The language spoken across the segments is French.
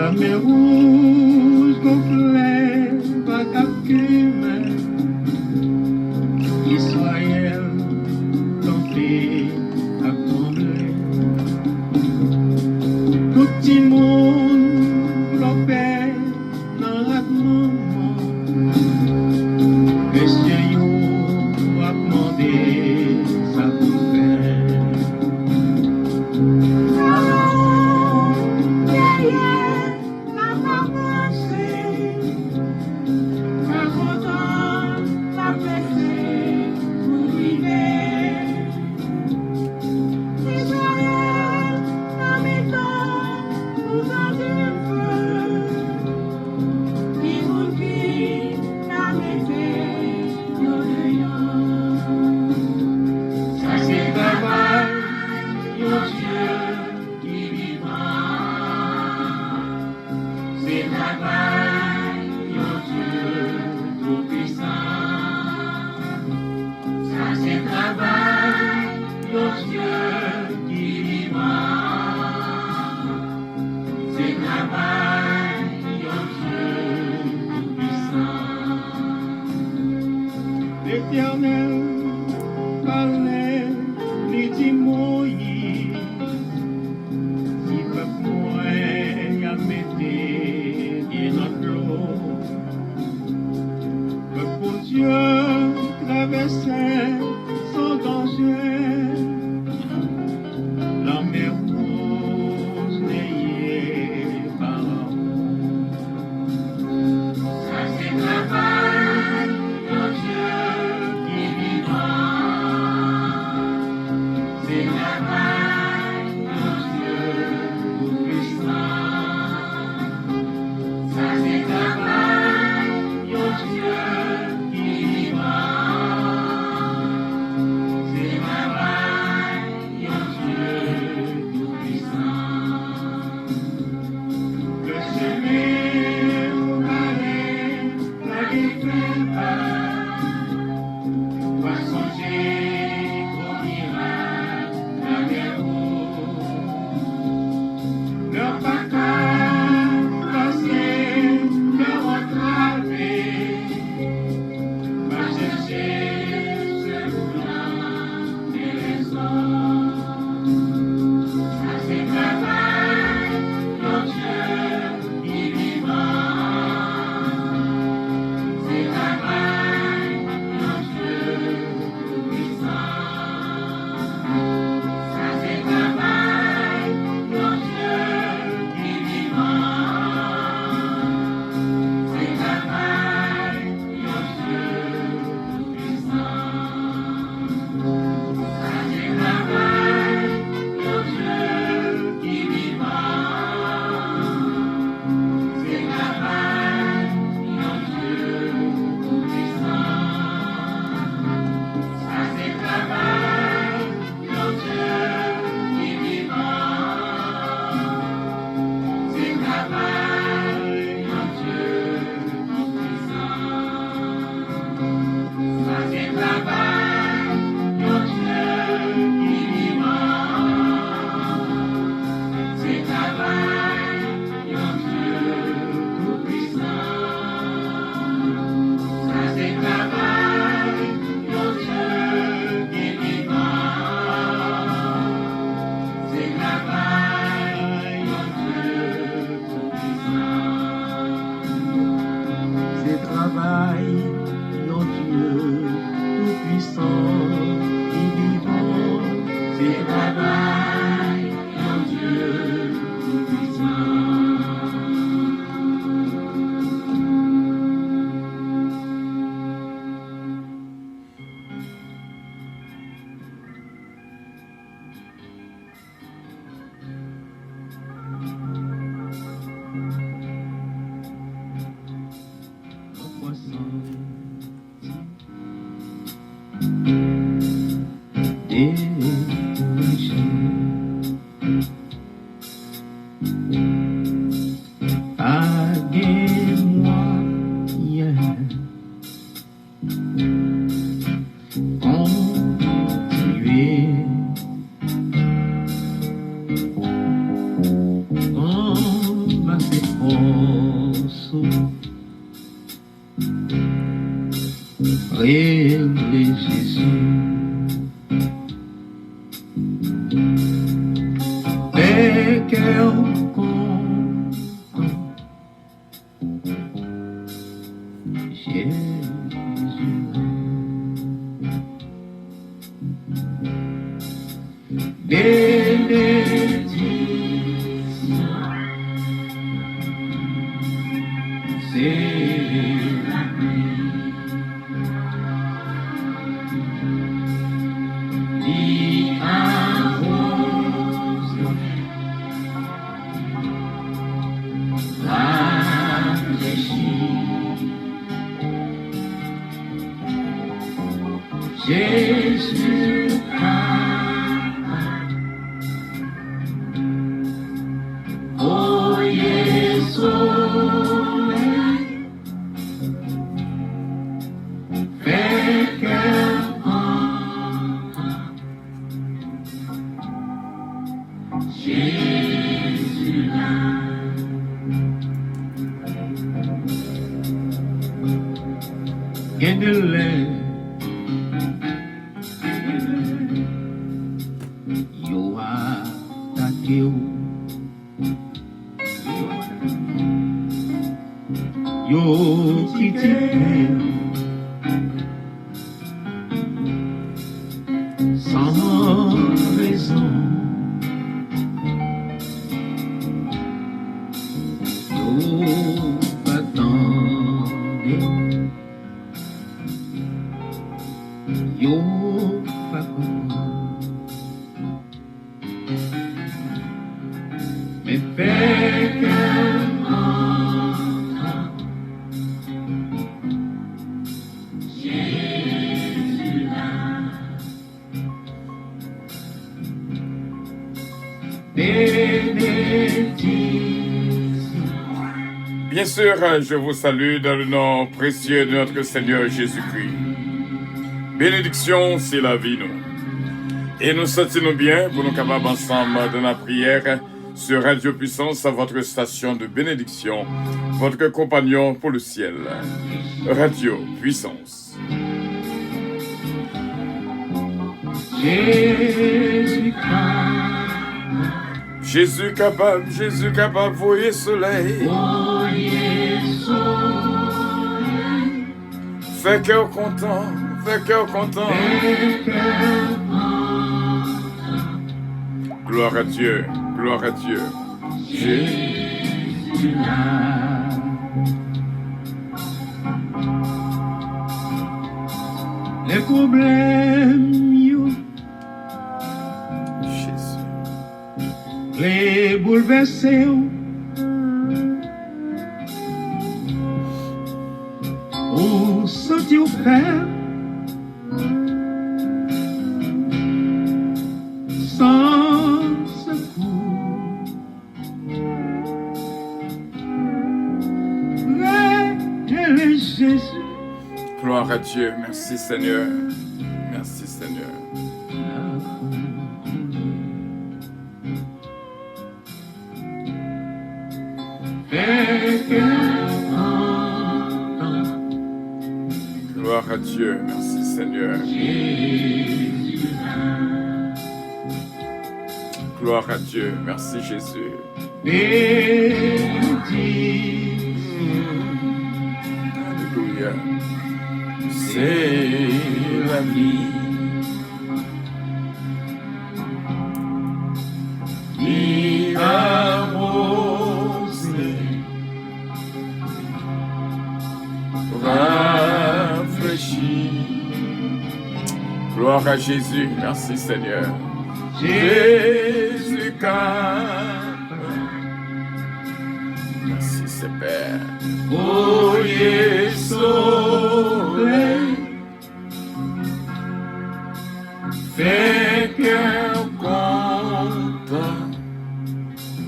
La mer rouge gonflée va capcumer Israël tenté à combler. Tout le monde l'opère dans la maman. Monsieur you a demandé sa bouffée. L'Éternel parlait, lui dit Moïse, si peuple moi a mettez bien notre l'eau, peuple pour Dieu traversait sans danger, la mer rouge n'ayait Pharaon. Ça c'est travail, mon Dieu. morceau. Réglé Jésus. Les cœurs contents. Jésus. Bénédiction, c'est la nuit. Qui arrose la régie. Jésus yo critiqué sans raison. Yo attendez, yo pas comprendre, mais fait que Bien sûr, je vous salue dans le nom précieux de notre Seigneur Jésus-Christ. Bénédiction, c'est la vie, nous. Et nous sentons bien pour nous capables ensemble dans la prière sur Radio Puissance, à votre station de bénédiction, votre compagnon pour le ciel. Radio Puissance. Jésus capable, voyez soleil. Fais cœur content. Gloire à Dieu. Jésus là. Les problèmes, yo. Jésus. Les bouleversés, ou senti au faire sans secours. Mais Jésus. Gloire à Dieu. Merci Seigneur. Gloire à Dieu, merci Seigneur. Gloire à Dieu, merci Jésus. Alléluia. C'est la vie. Qui arrose, rafraîchit. Gloire à Jésus, merci Seigneur. Jésus merci Père. Voyez soleil, fait cœur content.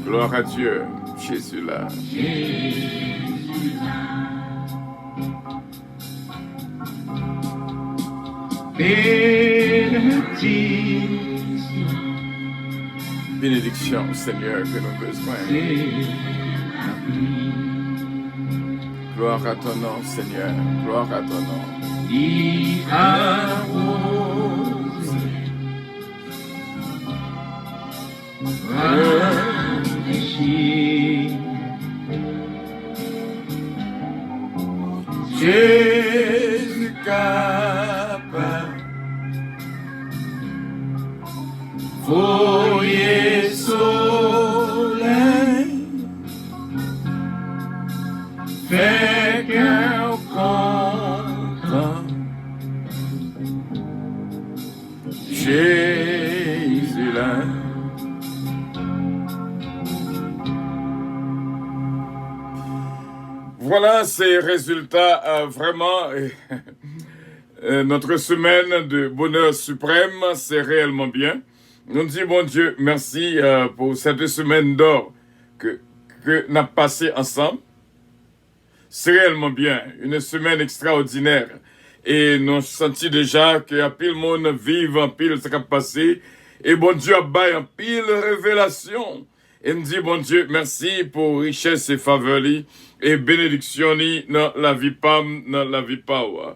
Gloire à Dieu, Jésus là. Bénédiction, Seigneur, que nous besoin. Gloire à ton nom, Seigneur. Gloire à ton nom. He arose from the sea. Jésus capable, Voyez soleil, fait cœur content. Jésus là. Voilà ces résultats vraiment. Notre semaine de bonheur suprême, c'est réellement bien. Nous disons, bon Dieu, merci pour cette semaine d'or que nous avons passée ensemble. C'est réellement bien, une semaine extraordinaire. Et nous sentons déjà qu'il y a pile monde vive, en pile ce qui a passé. Et bon Dieu a baillé en pile révélation. Et nous disons, bon Dieu, merci pour richesse et faveur et bénédiction dans la vie pam, dans la vie power.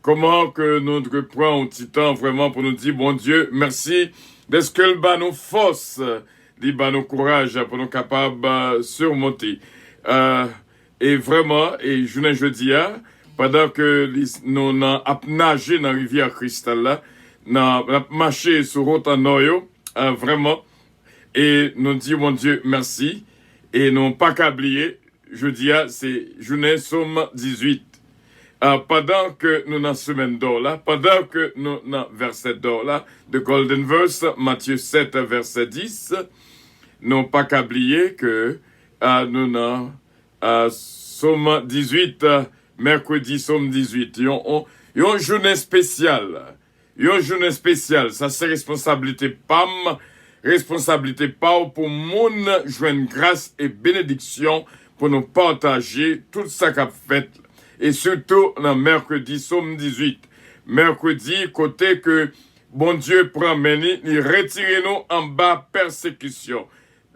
Comment que nous prenons un petit temps vraiment pour nous dire, bon Dieu, merci d'être que le bas nos forces, le bas nos courage pour nous capables de surmonter. Et vraiment, et jeudi, pendant que nous avons nagé dans la rivière Cristal, là, nous avons marché sur route en Noyo, vraiment, et nous disons, mon Dieu, merci, et nous n'avons pas qu'à oublier, jeudi, c'est journée somme 18. Pendant que nous dans semaine d'or là, pendant que nous dans verset d'or là, de Golden Verse, Matthieu 7, verset 10, nous pas qu'à oublier que nous dans somme 18, mercredi somme 18, il y a une journée spéciale. Une journée spéciale, ça c'est responsabilité PAM, responsabilité PAO pour moun joindre grâce et bénédiction pour nous partager tout ça qu'a fait. Et surtout, dans mercredi, somme 18. Mercredi, côté que bon Dieu prend meni, il retire nous en bas persécution.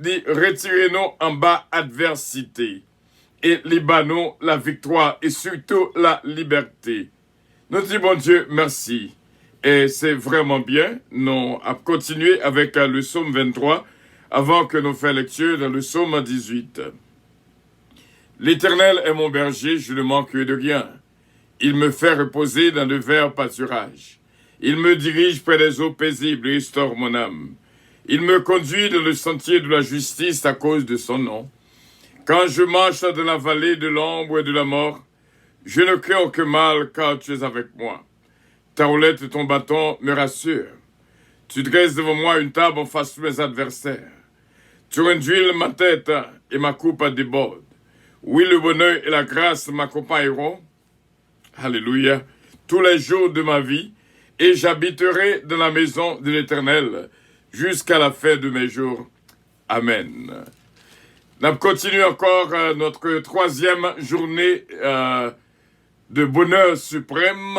Il retire nous en bas adversité. Et nous la victoire et surtout la liberté. Nous disons, bon Dieu, merci. Et c'est vraiment bien. Nous allons continuer avec le psaume 23 avant que nous fassions lecture dans le psaume 18. L'Éternel est mon berger, je ne manque de rien. Il me fait reposer dans de verts pâturages. Il me dirige près des eaux paisibles et restaure mon âme. Il me conduit dans le sentier de la justice à cause de son nom. Quand je marche dans la vallée de l'ombre et de la mort, je ne crains aucun mal car tu es avec moi. Ta roulette et ton bâton me rassurent. Tu dresses devant moi une table en face de mes adversaires. Tu réduis ma tête et ma coupe déborde. Oui, le bonheur et la grâce m'accompagneront. Alléluia. Tous les jours de ma vie, et j'habiterai dans la maison de l'Éternel jusqu'à la fin de mes jours. Amen. Nous continuons encore notre troisième journée de bonheur suprême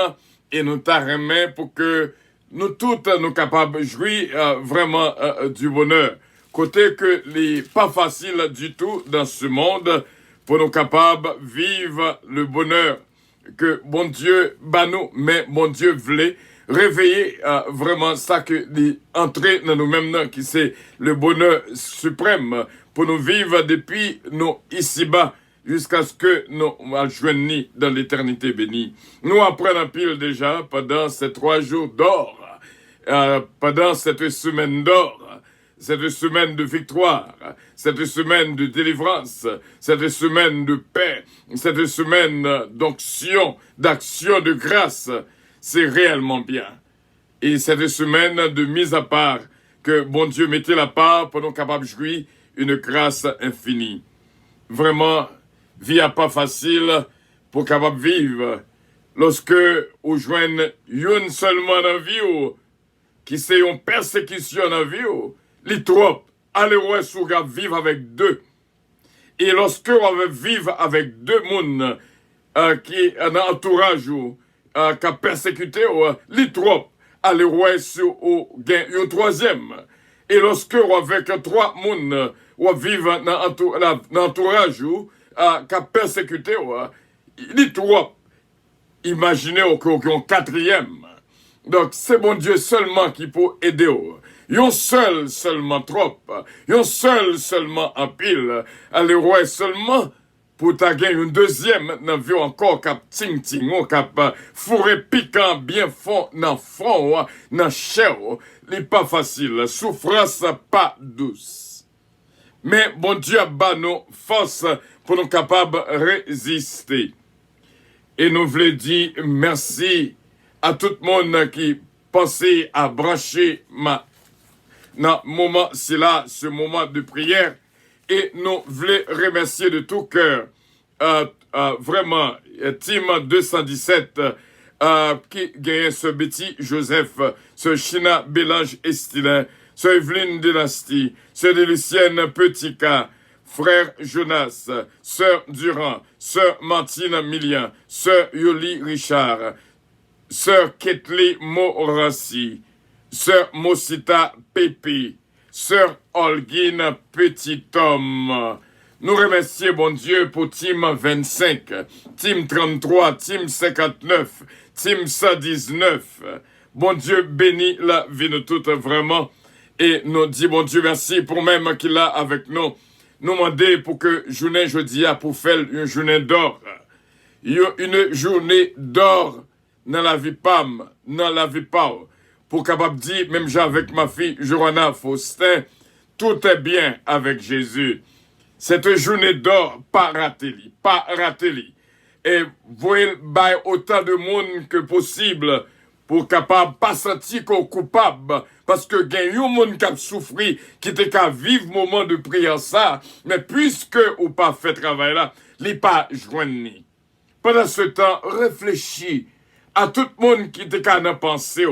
et nous t'arrêtons pour que nous toutes nous capables de jouir vraiment du bonheur. Côté que n'est pas facile du tout dans ce monde pour nous capables de vivre le bonheur que bon Dieu bat nous, mais bon Dieu voulait réveiller vraiment ça que entrer dans nous-mêmes, qui c'est le bonheur suprême pour nous vivre depuis nous ici-bas jusqu'à ce que nous joignions dans l'éternité bénie. Nous apprenons pile déjà pendant ces 3 jours d'or, pendant cette semaine d'or, cette semaine de victoire, cette semaine de délivrance, cette semaine de paix, cette semaine d'action de grâce, c'est réellement bien. Et cette semaine de mise à part, que bon Dieu mettait la part pour nous capables de jouir une grâce infinie. Vraiment, vie n'est pas facile pour capable vivre. Lorsque vous joignez une seulement dans la vie, qui c'est une persécution dans la vie, les trop, allez vivre avec 2. Et lorsque vous vivre avec 2 personnes qui ont un entourage qui a persécuté, les trop, allez sur un 3e. Et lorsque vous avec 3 personnes, vous vivre dans l'entourage qui a persécuté, il est trop. Imaginez qu'on a un quatrième. Donc, c'est bon Dieu seulement qui peut aider. Yon seul seulement trop. Yon seul seulement en pile. Allez, ouais, seulement pour ta gagner une deuxième. Maintenant, vu encore cap ting ting, cap fourré piquant bien fond dans front, dans chair. C'est pas facile. Souffrance pas douce. Mais bon Dieu a bas nos forces pour nous capables de résister. Et nous voulons dire merci à tout le monde qui pensait à brancher dans moment, c'est là, ce moment de prière. Et nous voulons remercier de tout cœur, vraiment, Team 217, qui gagne ce Betty Joseph, ce China Bélange Estilin, ce Evelyne Dynastie, ce Délicienne Petit-Cas, Frère Jonas, Sœur Durand, Sœur Martine Millien, Sœur Yoli Richard, Sœur Ketli Morassi, Sœur Mosita Pépi, Sœur Holguine Petit Homme. Nous remercions bon Dieu pour Team 25, Team 33, Team 59, Team 119. Bon Dieu bénit la vie de toutes vraiment. Et nous dit bon Dieu merci pour même qu'il a avec nous. Nous demander pour que journée jeudi a pour faire une journée d'or. Une journée d'or dans la vie Pam, dans la vie Pau. Pour capable dire, même j'ai avec ma fille Johanna Faustin, tout est bien avec Jésus. Cette journée d'or, pas raté-li, pas raté-li. Et voyez autant de monde que possible pour capable pas sentir qu'on coupable. Parce que il y a un monde qui a souffert, qui était qu'à vivre moment de prière ça, mais puisque ou pas fait travail là, il pas joindre. Pendant ce temps, réfléchis à tout le monde qui était qu'à en penser,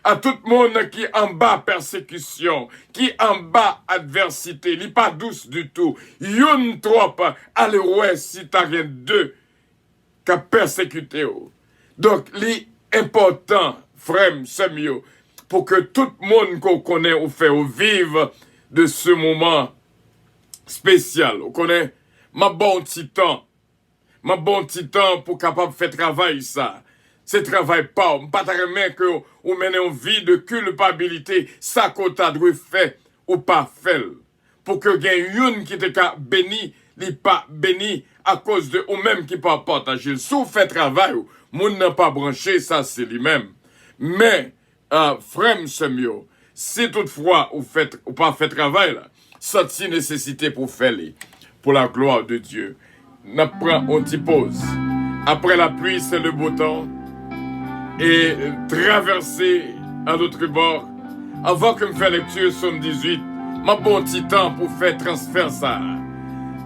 à tout le monde qui en bas persécution, qui en bas adversité, il pas douce du tout. Yon trop, allez ouais si t'as rien deux qui a persécuté. Donc, l'important, frère, c'est mieux, pour que tout le monde qu'on connaît ou fait ou vive de ce moment spécial. On connaît ma bon petit temps pour capable faire travail ça. C'est travail pas, pas de que ou mène une vie de culpabilité, ça qu'on t'a dû faire ou pas faire. Pour que une qui te béni, li pas béni à cause de ou même qui pas partager. Si vous faites travail, moun n'a pas branché, ça c'est lui-même. Mais frère, c'est mieux. Si toutefois vous faites ou pas fait travail là, senti nécessité pour faire pour la gloire de Dieu. N'a prend on t'y pause. Après la pluie, c'est le beau temps. Et traverser à l'autre bord. Avant que me fasse lecture Somme 18, m'a bon petit temps pour faire transfert ça,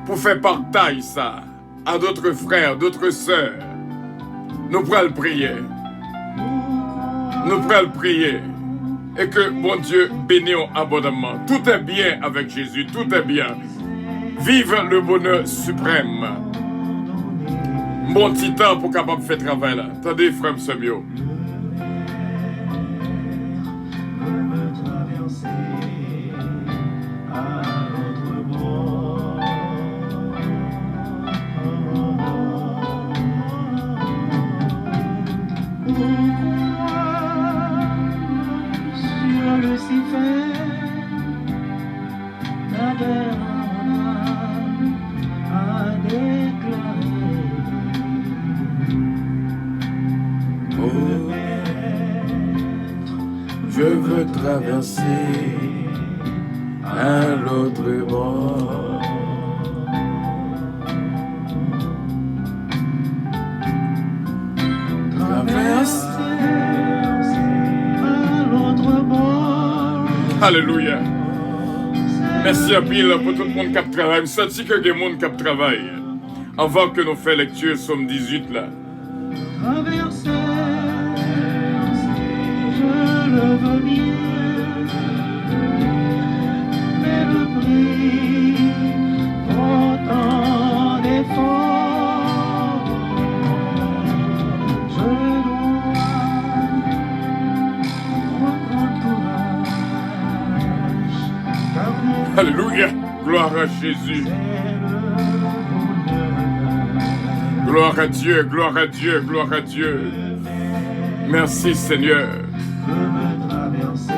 pour faire partage ça à d'autres frères, d'autres sœurs. Nous pourrons le prier. Nous pourrons le prier. Et que bon Dieu bénisse abondamment. Tout est bien avec Jésus, tout est bien. Vive le bonheur suprême. Bon petit temps pour capable faire travail là. Attendez, frère Semio. Je veux traverser à l'autre bord. Traverser à l'autre bord. Alléluia. Merci à pile pour tout le monde qui travaille. Je sens que il y a des gens qui travaillent. Avant que nous fassions lecture Somme 18 là. Traverser, je le veux bien, mais le prix autant d'efforts, je dois reprendre courage. Alléluia, gloire à Jésus. Gloire à Dieu, gloire à Dieu, gloire à Dieu. Merci Seigneur. Je me traverser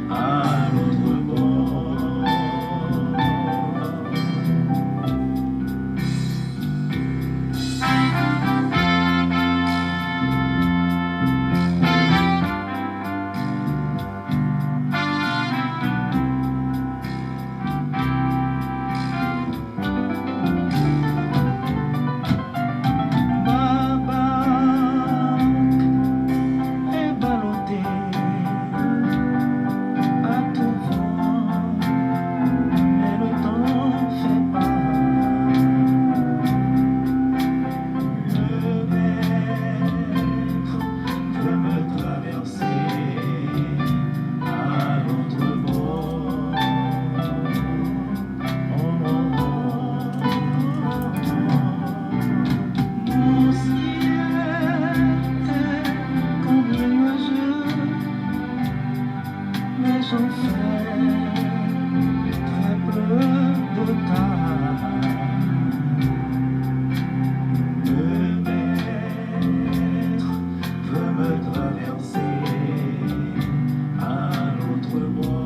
à l'autre bord. Ma barque est ballottée à tout vent, mais le temps fait pas. Le maître veut me traverser à l'autre bord. Mon ciel est combien nuageux, mais j'en fais très peu de cas. Le maître veut me traverser à l'autre bord.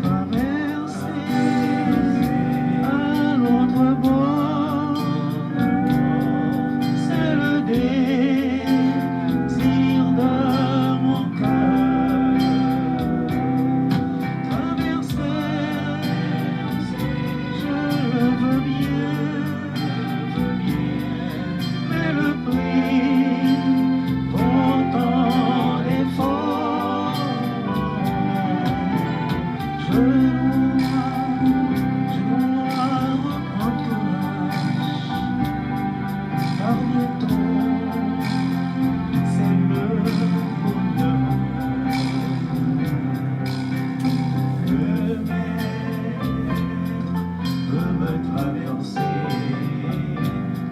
Traverser à l'autre bord, c'est le désir de mon cœur. Traverser, je veux bien, mais le prix pour tant d'efforts. Je dois reprendre courage, car bientôt c'est le bonheur. Le maître veut me traverser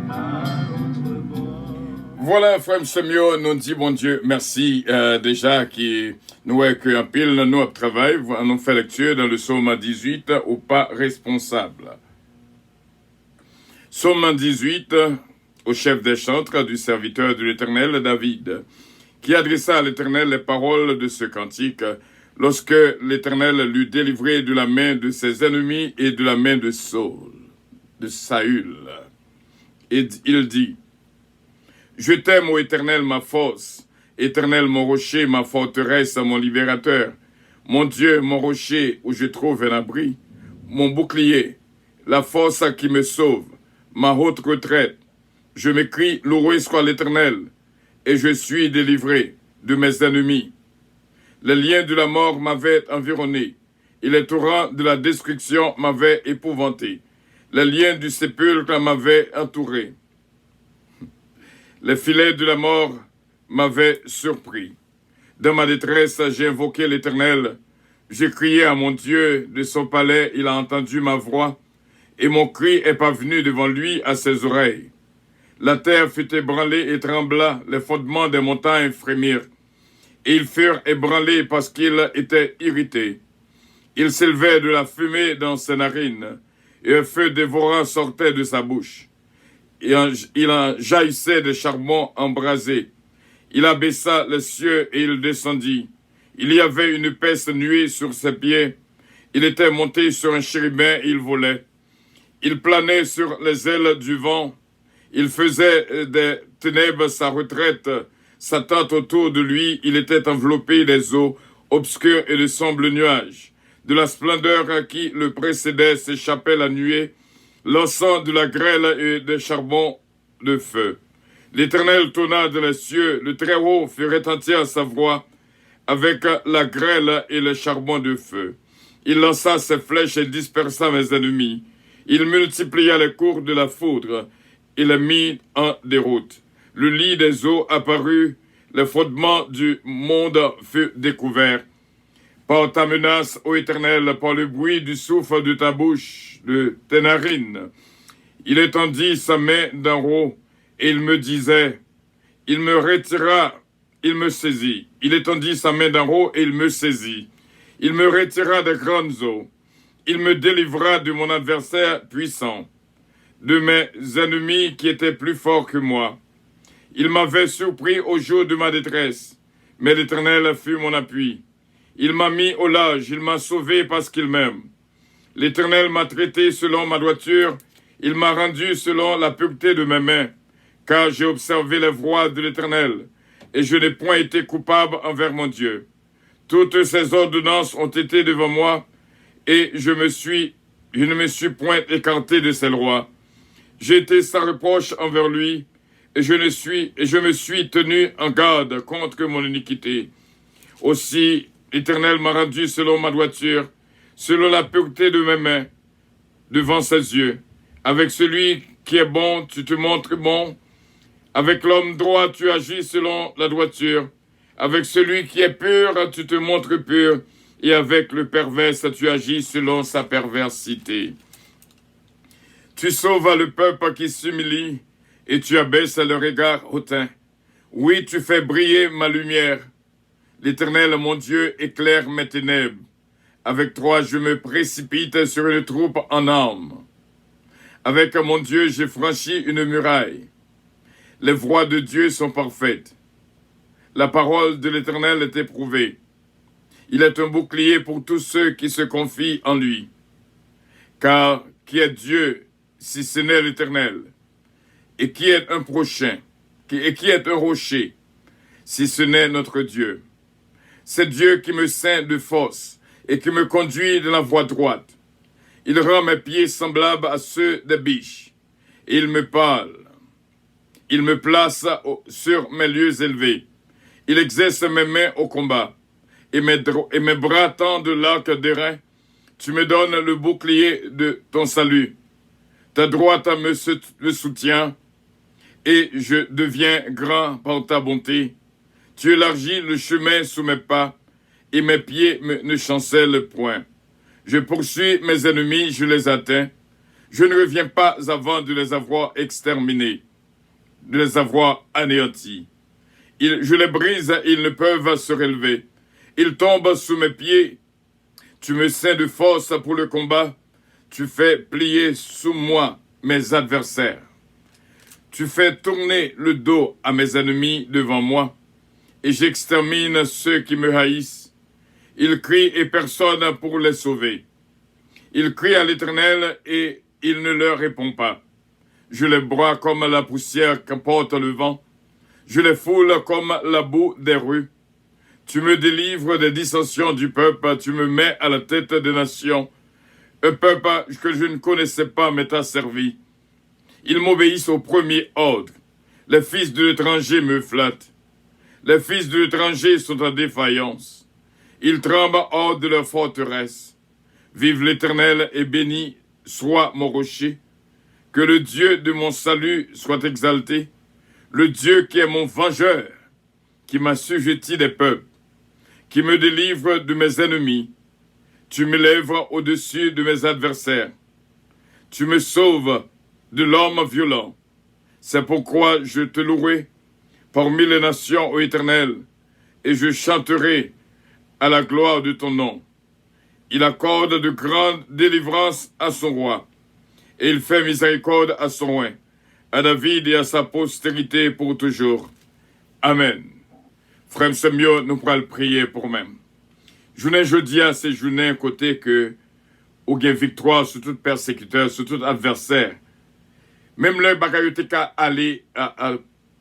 à l'autre bord. Voilà, frère Samuel, nous dit bon Dieu, merci déjà qui nous accueille en pile dans notre travail. Nous fait lecture dans le psaume 18 au pas responsable. Psaume 18 au chef des chantres du serviteur de l'Éternel David, qui adressa à l'Éternel les paroles de ce cantique lorsque l'Éternel l'eut délivré de la main de ses ennemis et de la main de Saül. Et il dit: Je t'aime, ô Éternel, ma force, Éternel, mon rocher, ma forteresse, mon libérateur, mon Dieu, mon rocher, où je trouve un abri, mon bouclier, la force qui me sauve, ma haute retraite. Je m'écrie, loué soit l'Éternel, et je suis délivré de mes ennemis. Les liens de la mort m'avaient environné, et les torrents de la destruction m'avaient épouvanté. Les liens du sépulcre m'avaient entouré. Les filets de la mort m'avaient surpris. Dans ma détresse, j'ai invoqué l'Éternel. J'ai crié à mon Dieu de son palais, il a entendu ma voix, et mon cri est parvenu devant lui à ses oreilles. La terre fut ébranlée et trembla, les fondements des montagnes frémirent, et ils furent ébranlés parce qu'ils étaient irrités. Il s'élevait de la fumée dans ses narines, et un feu dévorant sortait de sa bouche. Il en jaillissait des charbons embrasés. Il abaissa les cieux et il descendit. Il y avait une épaisse nuée sur ses pieds. Il était monté sur un chérubin et il volait. Il planait sur les ailes du vent. Il faisait des ténèbres sa retraite. Sa tente autour de lui, il était enveloppé des eaux obscures et de sombres nuages. De la splendeur qui le précédait s'échappait la nuée, lançant de la grêle et des charbons de feu. L'Éternel tonna de les cieux, le Très-Haut fit retentir sa voix avec la grêle et le charbon de feu. Il lança ses flèches et dispersa mes ennemis. Il multiplia les cours de la foudre et les mit en déroute. Le lit des eaux apparut, les fondements du monde furent découverts. Par ta menace, ô Éternel, par le bruit du souffle de ta bouche, de tes narines, il étendit sa main d'en haut, et il me disait, il me retira, il me saisit. Il étendit sa main d'en haut, et il me saisit. Il me retira de grandes eaux. Il me délivra de mon adversaire puissant, de mes ennemis qui étaient plus forts que moi. Il m'avait surpris au jour de ma détresse, mais l'Éternel fut mon appui. Il m'a mis au large, il m'a sauvé parce qu'il m'aime. L'Éternel m'a traité selon ma droiture, il m'a rendu selon la pureté de mes mains, car j'ai observé les voies de l'Éternel, et je n'ai point été coupable envers mon Dieu. Toutes ses ordonnances ont été devant moi, et je ne me suis point écarté de ses lois. J'ai été sans reproche envers lui, et je me suis tenu en garde contre mon iniquité. Aussi, l'Éternel m'a rendu selon ma droiture, selon la pureté de mes mains, devant ses yeux. Avec celui qui est bon, tu te montres bon. Avec l'homme droit, tu agis selon la droiture. Avec celui qui est pur, tu te montres pur. Et avec le pervers, tu agis selon sa perversité. Tu sauves le peuple qui s'humilie, et tu abaisses le regard hautain. Oui, tu fais briller ma lumière. L'Éternel, mon Dieu, éclaire mes ténèbres. Avec toi, je me précipite sur une troupe en armes. Avec mon Dieu, j'ai franchi une muraille. Les voies de Dieu sont parfaites. La parole de l'Éternel est éprouvée. Il est un bouclier pour tous ceux qui se confient en lui. Car qui est Dieu si ce n'est l'Éternel? Et qui est un prochain? Et qui est un rocher si ce n'est notre Dieu? C'est Dieu qui me ceint de force et qui me conduit dans la voie droite. Il rend mes pieds semblables à ceux des biches. Et il me parle. Il me place sur mes lieux élevés. Il exerce mes mains au combat. Et mes bras tendent l'arc d'airain. Tu me donnes le bouclier de ton salut. Ta droite me soutient. Et je deviens grand par ta bonté. Tu élargis le chemin sous mes pas. Et mes pieds ne chancellent point. Je poursuis mes ennemis, je les atteins. Je ne reviens pas avant de les avoir exterminés, de les avoir anéantis. Je les brise, ils ne peuvent se relever. Ils tombent sous mes pieds. Tu me ceins de force pour le combat. Tu fais plier sous moi mes adversaires. Tu fais tourner le dos à mes ennemis devant moi. Et j'extermine ceux qui me haïssent. Ils crient et personne pour les sauver. Ils crient à l'Éternel et il ne leur répond pas. Je les broie comme la poussière qu'emporte le vent. Je les foule comme la boue des rues. Tu me délivres des dissensions du peuple. Tu me mets à la tête des nations. Un peuple que je ne connaissais pas m'est asservi. Ils m'obéissent au premier ordre. Les fils de l'étranger me flattent. Les fils de l'étranger sont en défaillance. Ils tremblent hors de leur forteresse. Vive l'Éternel et béni soit mon rocher. Que le Dieu de mon salut soit exalté. Le Dieu qui est mon vengeur, qui m'assujettit des peuples, qui me délivre de mes ennemis. Tu m'élèves au-dessus de mes adversaires. Tu me sauves de l'homme violent. C'est pourquoi je te louerai parmi les nations, ô Éternel, et je chanterai à la gloire de ton nom. Il accorde de grandes délivrances à son roi, et il fait miséricorde à son roi, à David et à sa postérité pour toujours. Amen. Frère Samuel, nous pourrons le prier pour même. Journée jeudi à ces journées côté que ou gain victoire sur tout persécuteur, sur tout adversaire. Même le bagayote qu'à aller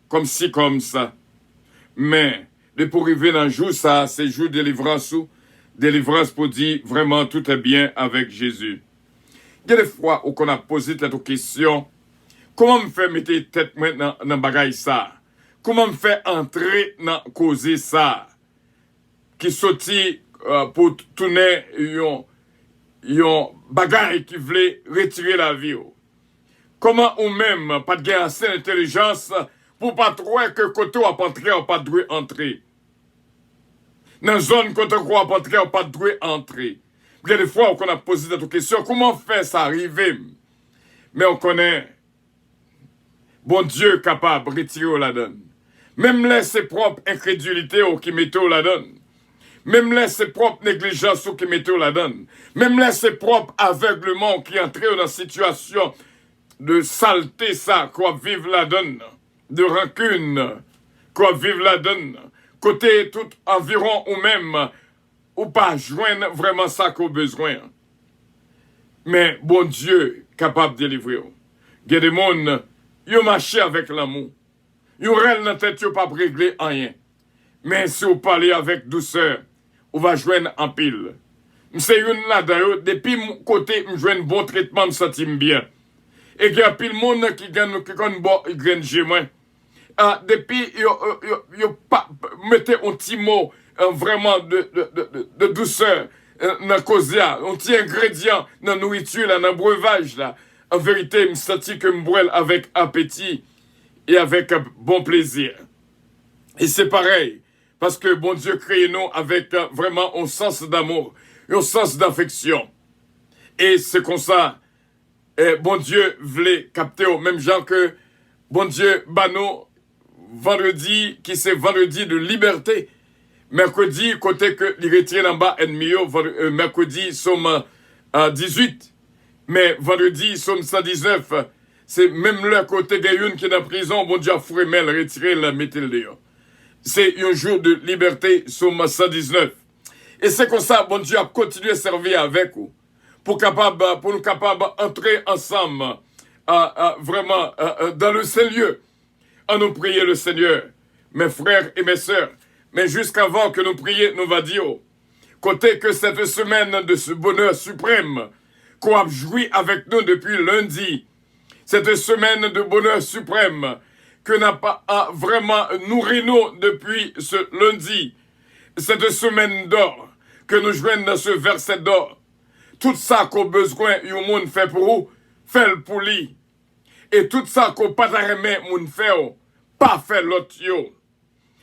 comme ci, comme ça. Mais, de pour arriver dans le jour, ça, c'est jour de délivrance pour dire vraiment tout est bien avec Jésus. Il y a des fois où on a posé cette question, comment me faire mettre tête maintenant dans bagaille ça? Comment me faire entrer dans causer ça? Qui sorti pour tourner yon bagaille qui voulait retirer la vie. Comment ou même pas de gain assez d'intelligence pour pas trouver que côté ou entrer ou pas doué entrer. Dans zone côté ou entrer ou pas doué entrer. Il y a des fois où on a posé cette question, comment faire ça arriver? Mais on connaît bon Dieu capable de retirer la donne. Même là, ses propres incrédulités qui mettent la donne. Même là, c'est propre négligence qui mettait la donne. Même là, c'est propre aveuglement qui entrait dans la situation de saleté, ça, quoi vivre la donne, de rancune, quoi vivre la donne. Côté tout environ ou même, ou pas joindre vraiment ça qu'on a besoin. Mais bon Dieu, capable de délivrer. Il y a des gens, ils marché avec l'amour. Ils ont dans la tête, ils n'ont pas réglé rien. Mais si vous parlez avec douceur, on va joindre en pile. C'est une là d'ailleurs, depuis mon côté, je joins un bon traitement, je me sens bien. Et il y a pile de monde qui gagne bon chez moi. Depuis, mettez un petit mot vraiment de douceur dans la cause, un petit ingrédient dans la nourriture, dans le breuvage. Là. En vérité, je me sens que je bois avec appétit et avec bon plaisir. Et c'est pareil. Parce que bon Dieu crée nous avec vraiment un sens d'amour, un sens d'affection. Et c'est comme ça, bon Dieu voulait capter au même genre que bon Dieu bano vendredi, qui c'est vendredi de liberté. Mercredi, côté que les retirés en bas ennemi, mercredi, somme 18. Mais vendredi, somme 119. C'est même le côté de qui est en prison, bon Dieu a fourré, mais retiré, la mettez le dehors. C'est un jour de liberté, somme 119. Et c'est comme ça, bon Dieu a continué à servir avec vous. Pour nous capables d'entrer ensemble, vraiment, dans le Saint-Lieu. À nous prier le Seigneur, mes frères et mes sœurs. Mais jusqu'avant que nous prions, nous va dire, côté que cette semaine de ce bonheur suprême, qu'on a joui avec nous depuis lundi, cette semaine de bonheur suprême, que n'a pas vraiment nourri nous depuis ce lundi, cette semaine d'or, que nous joignons dans ce verset d'or, tout ça qu'on a besoin, le monde fait pour vous, fait pour lui. Et tout ça qu'on pas d'arrêter, moun fait, pas fait l'autre yo.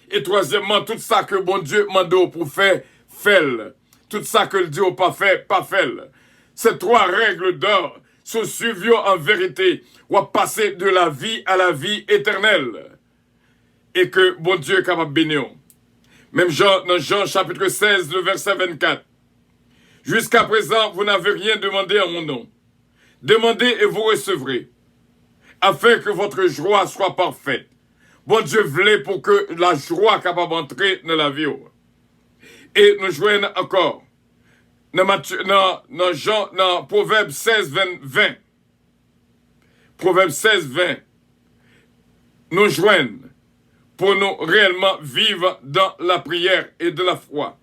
Et troisièmement, tout ça que bon Dieu m'a dit pour faire, fait. Tout ça que le Dieu pas fait, pas fait. Ces trois règles d'or sont suivies en vérité, ou à passer de la vie à la vie éternelle. Et que bon Dieu est capable de bénir. Même dans Jean chapitre 16, le verset 24. Jusqu'à présent, vous n'avez rien demandé en mon nom. Demandez et vous recevrez, afin que votre joie soit parfaite. Bon Dieu voulait pour que la joie capable d'entrer dans la vie. Et nous joignons encore dans Proverbe 16, 20. Proverbe 16, 20. Nous joignons pour nous réellement vivre dans la prière et de la foi.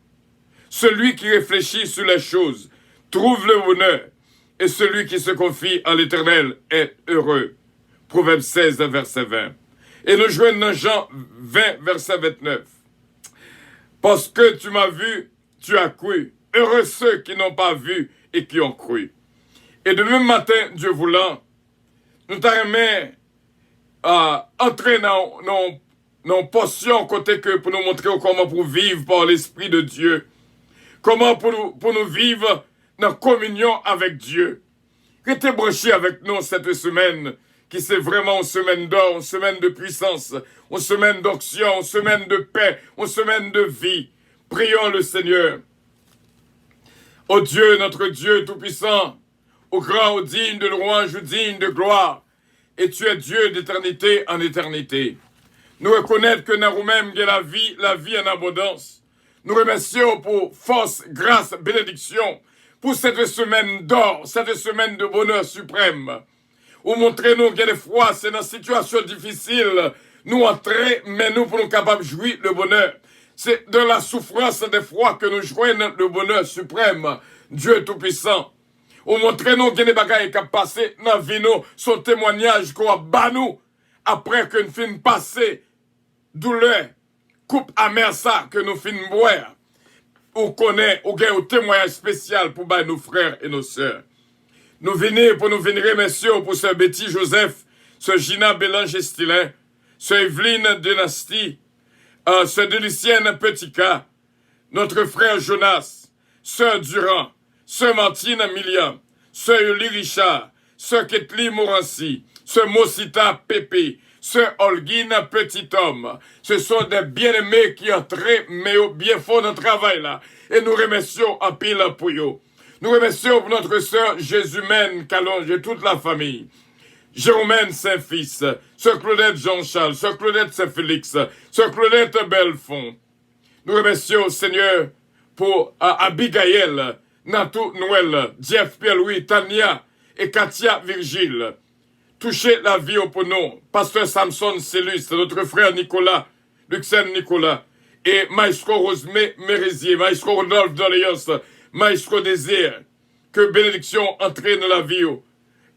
Celui qui réfléchit sur les choses trouve le bonheur, et celui qui se confie en l'Éternel est heureux. Proverbe 16, verset 20. Et nous joignons dans Jean 20, verset 29. Parce que tu m'as vu, tu as cru. Heureux ceux qui n'ont pas vu et qui ont cru. Et de même matin, Dieu voulant, nous t'aimons entrer dans portion côté que pour nous montrer comment pour vivre par l'Esprit de Dieu. Comment pour nous vivre dans communion avec Dieu. Restez branchés avec nous cette semaine, qui c'est vraiment une semaine d'or, une semaine de puissance, une semaine d'onction, une semaine de paix, une semaine de vie. Prions le Seigneur. Ô Dieu, notre Dieu Tout-Puissant, au grand, au digne de louange, au digne de gloire, et tu es Dieu d'éternité en éternité. Nous reconnaissons que dans nous-mêmes, il y a la vie en abondance. Nous remercions pour force, grâce, bénédiction, pour cette semaine d'or, cette semaine de bonheur suprême. Ou montrez-nous qu'il y a des fois, c'est dans une situation difficile, nous entrer, mais nous pour nous capables de jouir le bonheur. C'est dans la souffrance des fois que nous joignons le bonheur suprême, Dieu Tout-Puissant. Ou montrez-nous qu'il y a des bagailles qui passent dans la vie, son témoignage qu'on a bas nous, après qu'une fin passée, douleur, coupe amère ça que nous finissons boire. Ou connaît, ou gagne un témoignage spécial pour nos frères et nos sœurs. Nous venons pour nous venir, messieurs, pour ce Betty Joseph, ce Gina Bélange Estilin, ce Evelyne Dynastie, ce Délicienne Petica, notre frère Jonas, sœur Durand, sœur Martine sœur Yuli Richard, sœur Ketli Morancy, sœur Mosita Pépé, Sœur Holguine, petit homme. Ce sont des bien-aimés qui ont très bien font notre travail là. Et nous remercions en pile pour eux. Nous remercions pour notre sœur Jésus-Mène Calonge et toute la famille. Jérôme Saint-Fils, sœur Claudette Jean-Charles, sœur Claudette Saint-Félix, sœur Claudette Belfond. Nous remercions, Seigneur, pour Abigail, Natou Noël, Jeff Pierre-Louis, Tania et Katia Virgile. Touchez la vie au nous. Pasteur Samson Célus, notre frère Nicolas, Luxène Nicolas, et Maestro Rosemé Mérisier, Maestro Rodolphe Doléos, Maestro Désir. Que bénédiction entraîne la vie.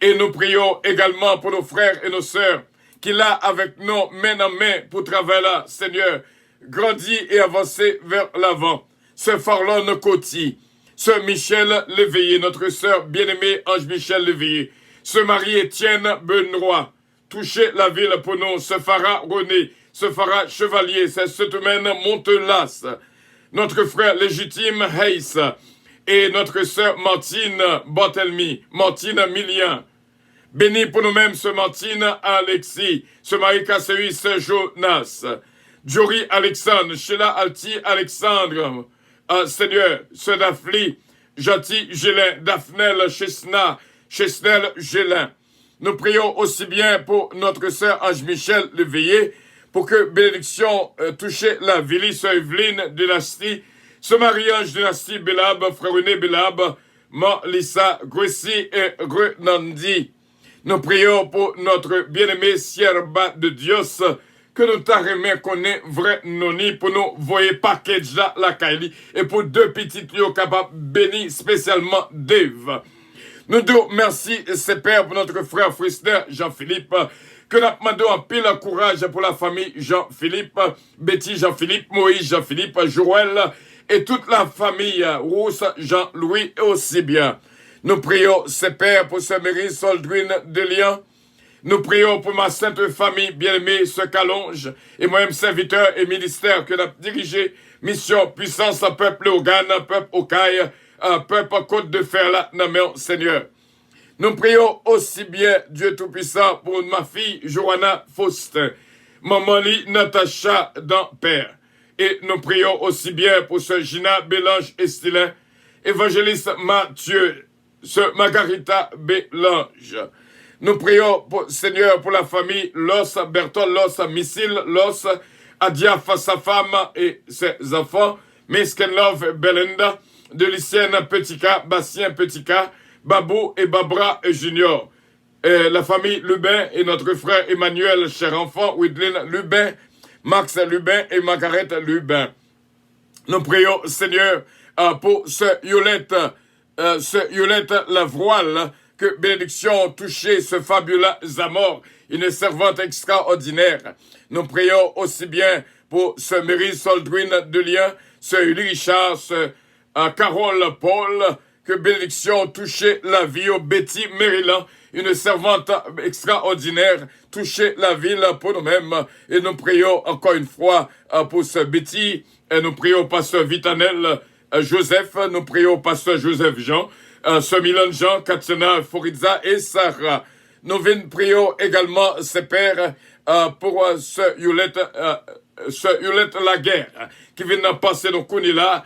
Et nous prions également pour nos frères et nos sœurs qui là avec nous, main en main, pour travailler là, Seigneur, grandit et avancer vers l'avant. Ce Farlon Coty, ce Michel Léveillé, notre sœur bien-aimée Ange Michel Léveillé, ce Marie-Étienne Benoît, touchez la ville pour nous, ce Farah René, ce Farah Chevalier, cette humaine Montelas, notre frère légitime Hayes, et notre sœur Martine Barthelmy, Martine Millien. Bénis pour nous-mêmes ce Martine Alexis, ce Marie Casseus Jonas, Jory Alexandre, Sheila Alti Alexandre, Seigneur, ce Dafli, Jati Gélin, Daphnel Chesnel Gélin. Nous prions aussi bien pour notre sœur Ange Michel Léveillé, pour que bénédiction touche la ville, sœur Evelyne Dynastie, ce Marie-Ange Dynastie Belab, frère René Belab, Lisa Gressi et Grenandi. Nous prions pour notre bien-aimé Sierba de Dios, que nous t'arrêtons qu'on est vrai noni pour nous voyer package là la Kaili et pour deux petites lieux capables bénis spécialement Dave. Nous disons merci c'est Père pour notre frère Frister Jean-Philippe, que nous demandons un pile courage pour la famille Jean-Philippe, Betty Jean-Philippe, Moïse Jean-Philippe, Joël et toute la famille Rousse Jean-Louis aussi bien. Nous prions, c'est Père, pour ce Mairie Soldrine de Lyon. Nous prions pour ma sainte famille bien-aimée, ce Calonge, et moi-même serviteur et ministère que n'a dirigé, mission, puissance, peuple Ogan, peuple Okaï, peuple Côte de Fer, là, non, Seigneur. Nous prions aussi bien, Dieu Tout-Puissant, pour ma fille, Johanna Faustin, maman Lee, Natacha, dans Père. Et nous prions aussi bien pour ce Gina Bélange Estilin, évangéliste Mathieu, ce Margarita Bélange. Nous prions, Seigneur, pour la famille Los, Bertol Los, Missile Los, Adiaf, sa femme et ses enfants, Miskenlove Belinda, de Lycienne Petika, Bastien Petika, Babou et Babra Junior. La famille Lubin et notre frère Emmanuel, cher enfant, Widlin Lubin, Max Lubin et Margaret Lubin. Nous prions, Seigneur, pour ce Yolette la voile, que bénédiction touché ce fabuleux Zamor, une servante extraordinaire. Nous prions aussi bien pour ce Mary Soldwin de Lyon, ce Uli Richard, ce Carole Paul, que bénédiction touché la vie au Betty Maryland, une servante extraordinaire, touché la ville pour nous-mêmes. Et nous prions encore une fois pour ce Betty, et nous prions pasteur Vitanel Joseph, nous prions pasteur Joseph Jean, ce Milan Jean, Katsina, Foriza et Sarah. Nous prions également ses pères pour ce Yolette Laguerre qui vient de passer nos coups là.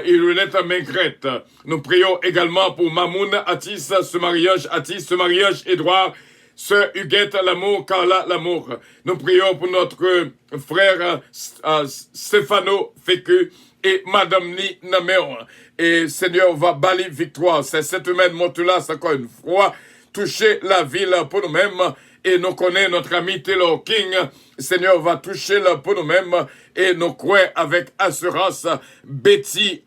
Et Yolette Maingrette. Nous prions également pour Mamoun Atis, ce mariage Édouard, ce Huguette Lamour, Carla Lamour. Nous prions pour notre frère Stéphano Fécu et Madame Ni Naméon. Et Seigneur va bali victoire. C'est cette humaine Montulas encore une fois. Toucher la ville pour nous-mêmes. Et nous connaissons notre ami Taylor King. Seigneur va toucher là pour nous-mêmes. Et nous croyons avec assurance Betty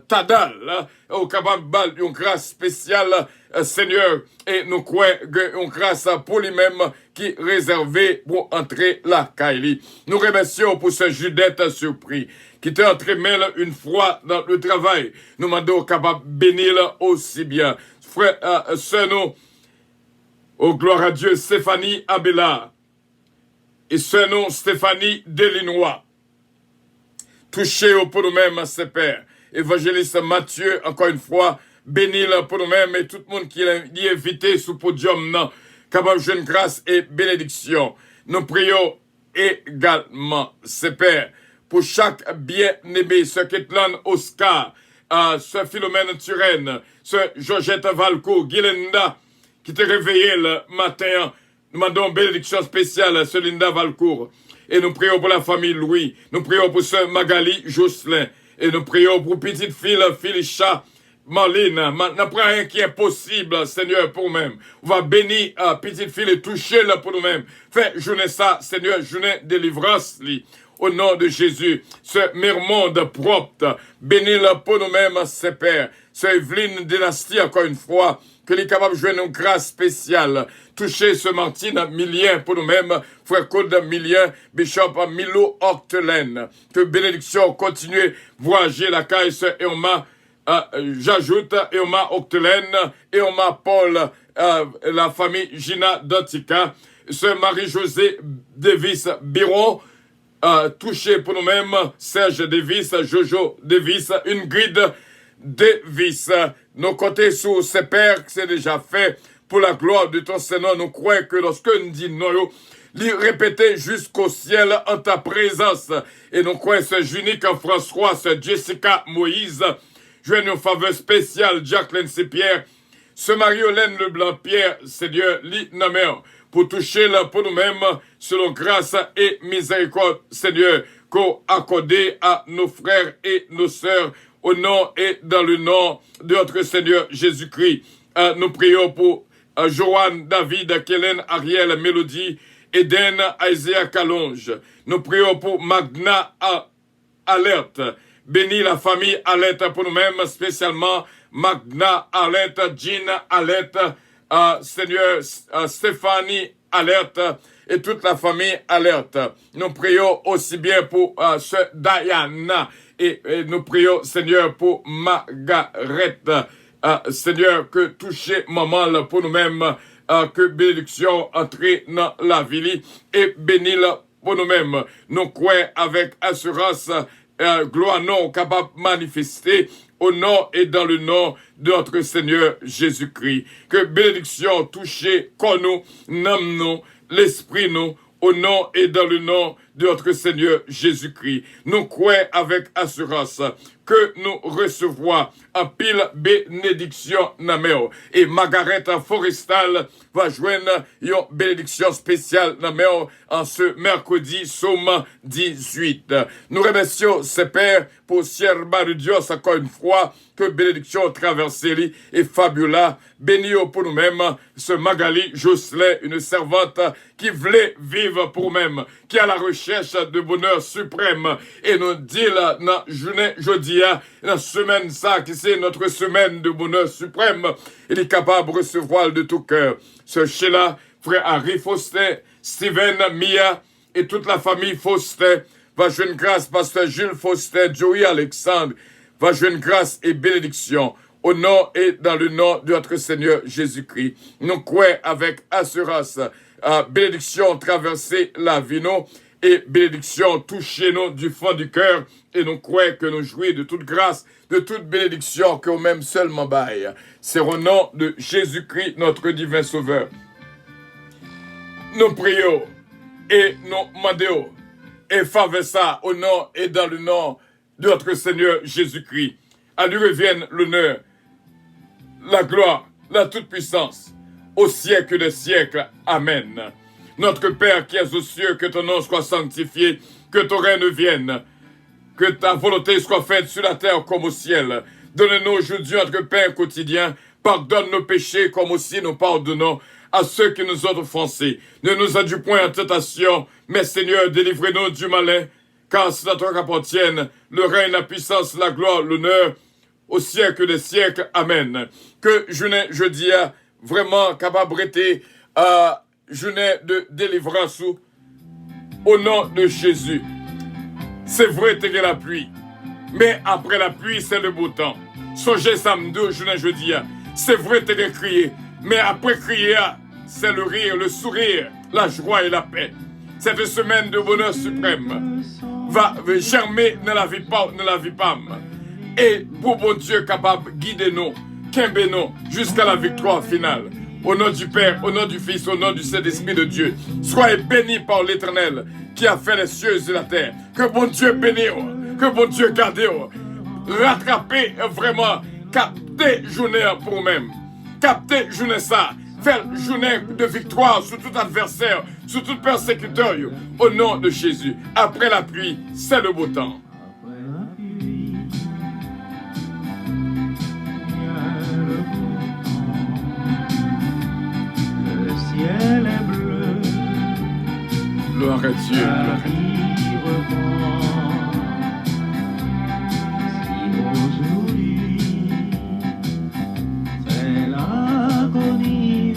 Tadal. Au capable une grâce spéciale, Seigneur. Et nous croyons une grâce pour lui-même qui est réservée pour entrer la Kaili. Nous remercions pour ce Judette surpris qui t'est entré même une fois dans le travail. Nous demandons capable bénir aussi bien. Frère, sœur, nous, oh, gloire à Dieu, Stéphanie Abela. Et ce nom, Stéphanie Delinois. Touché pour nous-mêmes, ses pères. Évangéliste Mathieu, encore une fois, béni-le pour nous-mêmes et tout le monde qui est invité sous podium, non, capable de grâce et bénédiction. Nous prions également, Père, pour chaque bien-aimé, ce Ketlan Oscar, ce Philomène Turenne, ce Georgette Valco, Guilenda, qui t'est réveillé le matin. Nous demandons bénédiction spéciale à ce Linda Valcourt. Et nous prions pour la famille Louis. Nous prions pour ce Magali Jocelyn. Et nous prions pour petite fille Félicia Marlene. N'a pas rien qui est possible, Seigneur, pour nous-mêmes. On va bénir petite fille et toucher là pour nous-mêmes. Fais journée ça, Seigneur, journée délivrance. Au nom de Jésus, ce monde propre, bénis-le pour nous-mêmes, ses pères. Ce Evelyne Dynastie, encore une fois, que les capables de jouer une grâce spéciale. Toucher ce Martine Millien pour nous-mêmes, frère Claude Millien, Bishop Milo Octelaine. Que bénédiction continue, voyager la caisse et on m'a, j'ajoute, et on m'a Octelaine, et on m'a Paul, la famille Gina Dantica, ce Marie-Josée Davis Biron, touché pour nous-mêmes, Serge Davis, Jojo Davis, Ingrid Davis. Nos côtés sous ces pères, c'est déjà fait pour la gloire de ton Seigneur. Nous croyons que lorsque nous disons non, les répéter jusqu'au ciel en ta présence. Et nous croyons ce Junique François, ce Jessica Moïse, jouer une faveur spéciale, Jacqueline C-Pierre, ce Marie-Hélène Leblanc-Pierre, Seigneur, l'Inamer, pour toucher là pour nous-mêmes, selon grâce et miséricorde, Seigneur, qu'au accordé à nos frères et nos sœurs, au nom et dans le nom de notre Seigneur Jésus-Christ. Nous prions pour Joanne, David, Kellen, Ariel, Mélodie, Eden, Isaiah Calonge. Nous prions pour Magna Alerte. Bénis la famille Alerte pour nous-mêmes, spécialement Magna Alerte, Jean Alerte, Seigneur Stéphanie Alerte et toute la famille Alerte. Nous prions aussi bien pour ce Diana et nous prions, Seigneur, pour Margaret. Seigneur, que toucher maman là, pour nous-mêmes, que bénédiction entre dans la vie et bénis pour nous-mêmes. Nous croyons avec assurance, gloire non capable de manifester au nom et dans le nom de notre Seigneur Jésus-Christ. Que bénédiction toucher qu'on nous, nomme nous, l'esprit nous, au nom et dans le nom de notre Seigneur Jésus-Christ. Nous croyons avec assurance que nous recevons en pile bénédiction naméo. Et Margaret Forestal va joindre une bénédiction spéciale naméo en ce mercredi, somme 18. Nous remercions ces pères pour serment de Dieu encore une fois que bénédiction traversée et fabula. Béni pour nous-mêmes, ce Magali Jocelyn, une servante qui voulait vivre pour nous-mêmes, qui a la recherche de bonheur suprême. Et nous dit là, dans journée jeudi, la semaine ça, qui c'est notre semaine de bonheur suprême, il est capable de recevoir de tout cœur. Ce Sheila, frère Harry Faustin, Steven, Mia et toute la famille Faustin, va jouer une grâce, pasteur Jules Faustin, Joey Alexandre, va jouer une grâce et bénédiction au nom et dans le nom de notre Seigneur Jésus-Christ. Nous croyons avec assurance, bénédiction traverser la vie, nous, et bénédiction toucher nous du fond du cœur, et nous croyons que nous jouissons de toute grâce, de toute bénédiction que même seulement bail. C'est au nom de Jésus-Christ, notre divin Sauveur. Nous prions et nous demandons et faveur ça au nom et dans le nom de notre Seigneur Jésus-Christ. À lui revienne l'honneur, la gloire, la toute-puissance, au siècle des siècles. Amen. Notre Père qui es aux cieux, que ton nom soit sanctifié, que ton règne vienne, que ta volonté soit faite sur la terre comme au ciel. Donne-nous aujourd'hui notre pain quotidien, pardonne nos péchés comme aussi nous pardonnons à ceux qui nous ont offensés. Ne nous aide point en tentation, mais Seigneur, délivrez-nous du malin, car c'est à toi qu'appartiennent le règne, la puissance, la gloire, l'honneur, au siècle des siècles. Amen. Que jeudi a vraiment capable d'être journée de délivrance au nom de Jésus. C'est vrai que la pluie, mais après la pluie, c'est le beau temps. Songez samedi, journée jeudi, c'est vrai que crier, mais après crier, c'est le rire, le sourire, la joie et la paix. Cette semaine de bonheur suprême va germer dans la vie pas. Et pour bon Dieu capable de guider nous, qu'aimer nous jusqu'à la victoire finale. Au nom du Père, au nom du Fils, au nom du Saint-Esprit de Dieu. Soyez bénis par l'Éternel qui a fait les cieux et la terre. Que bon Dieu bénisse, que bon Dieu garde. Rattrapez vraiment, captez journée pour vous-même. Captez journée ça. Faire journée de victoire sur tout adversaire, sur tout persécuteur. Au nom de Jésus. Après la pluie, c'est le beau temps. Le ciel est bleu. Gloire à Dieu. Si aujourd'hui c'est l'agonie,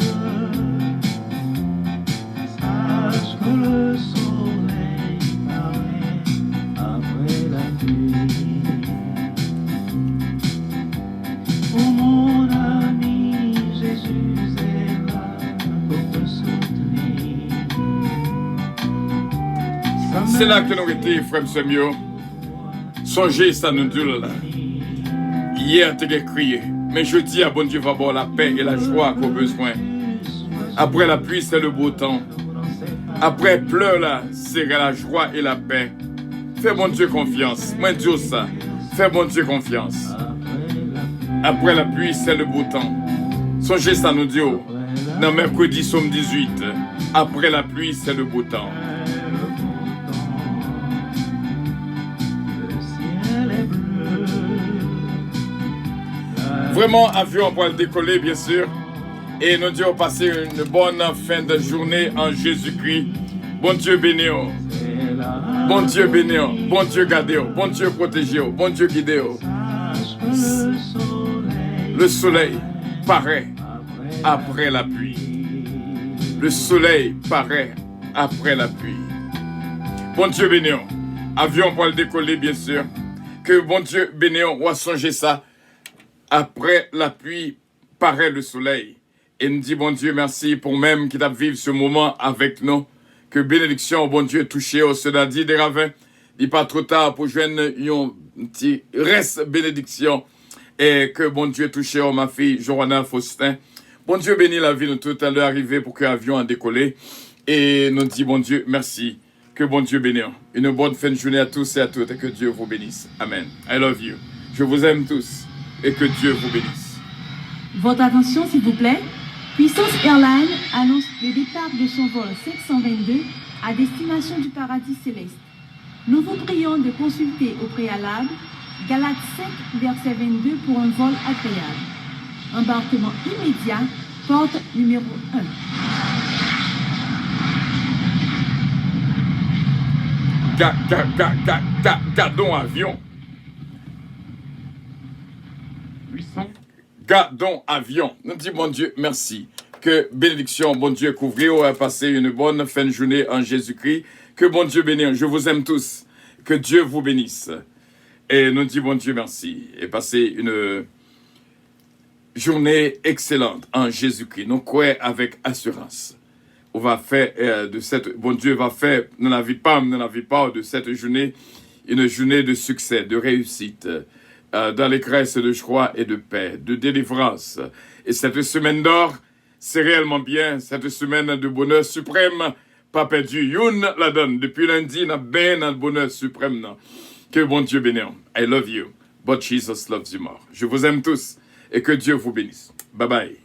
sache que le soleil paraît après la pluie. Oh mon ami, Jésus est là pour te soutenir. C'est là que nous étions, frère Samuel. Songez ça nous dit là. Hier, tu as crié. Mais je dis à bon Dieu va avoir la paix et la joie qu'on a besoin. Après la pluie, c'est le beau temps. Après pleurs là, c'est la joie et la paix. Fais bon Dieu confiance. Moi, Dieu ça. Fais bon Dieu confiance. Après la pluie, c'est le beau temps. Songez ça nous dit. Dans mercredi, somme 18. Après la pluie, c'est le beau temps. Vraiment, avion pour le décoller, bien sûr. Et nous disons passer une bonne fin de journée en Jésus-Christ. Bon Dieu béni. Bon Dieu béni. Bon Dieu gardé. Bon Dieu protégé. Bon Dieu guidé. Le soleil paraît après la pluie. Le soleil paraît après la pluie. Bon Dieu béni. Avion pour le décoller, bien sûr. Que bon Dieu béni, on va songer ça. Après la pluie, paraît le soleil. Et nous dit, bon Dieu, merci pour même qui t'a vécu ce moment avec nous. Que bénédiction, bon Dieu, touché au cela dit des ravins. Il n'est pas trop tard pour joindre un petit reste bénédiction. Et que bon Dieu touché au ma fille, Joanna Faustin. Bon Dieu bénit la vie de tout à l'heure arrivé pour que l'avion a décollé. Et nous dit, bon Dieu, merci. Que bon Dieu bénisse. Une bonne fin de journée à tous et à toutes. Et que Dieu vous bénisse. Amen. I love you. Je vous aime tous. Et que Dieu vous bénisse. Votre attention, s'il vous plaît. Puissance Airlines annonce le départ de son vol 722 à destination du paradis céleste. Nous vous prions de consulter au préalable Galates 5, verset 22 pour un vol agréable. Embarquement immédiat, porte numéro 1. Gardons avion. Gardons avion. Nous disons, bon Dieu, merci. Que bénédiction, bon Dieu, couvrir, à passer une bonne fin de journée en Jésus-Christ. Que bon Dieu bénisse. Je vous aime tous. Que Dieu vous bénisse. Et nous disons, bon Dieu, merci. Et passer une journée excellente en Jésus-Christ. Nous croyons avec assurance. On va faire de cette, bon Dieu va faire, dans la vie pas de cette journée, une journée de succès, de réussite, dans les grâces de joie et de paix, de délivrance. Et cette semaine d'or, c'est réellement bien, cette semaine de bonheur suprême, pas perdu. Youn la donne, depuis lundi, n'a bien un bonheur suprême. Que bon Dieu bénisse. I love you, but Jesus loves you more. Je vous aime tous et que Dieu vous bénisse. Bye bye.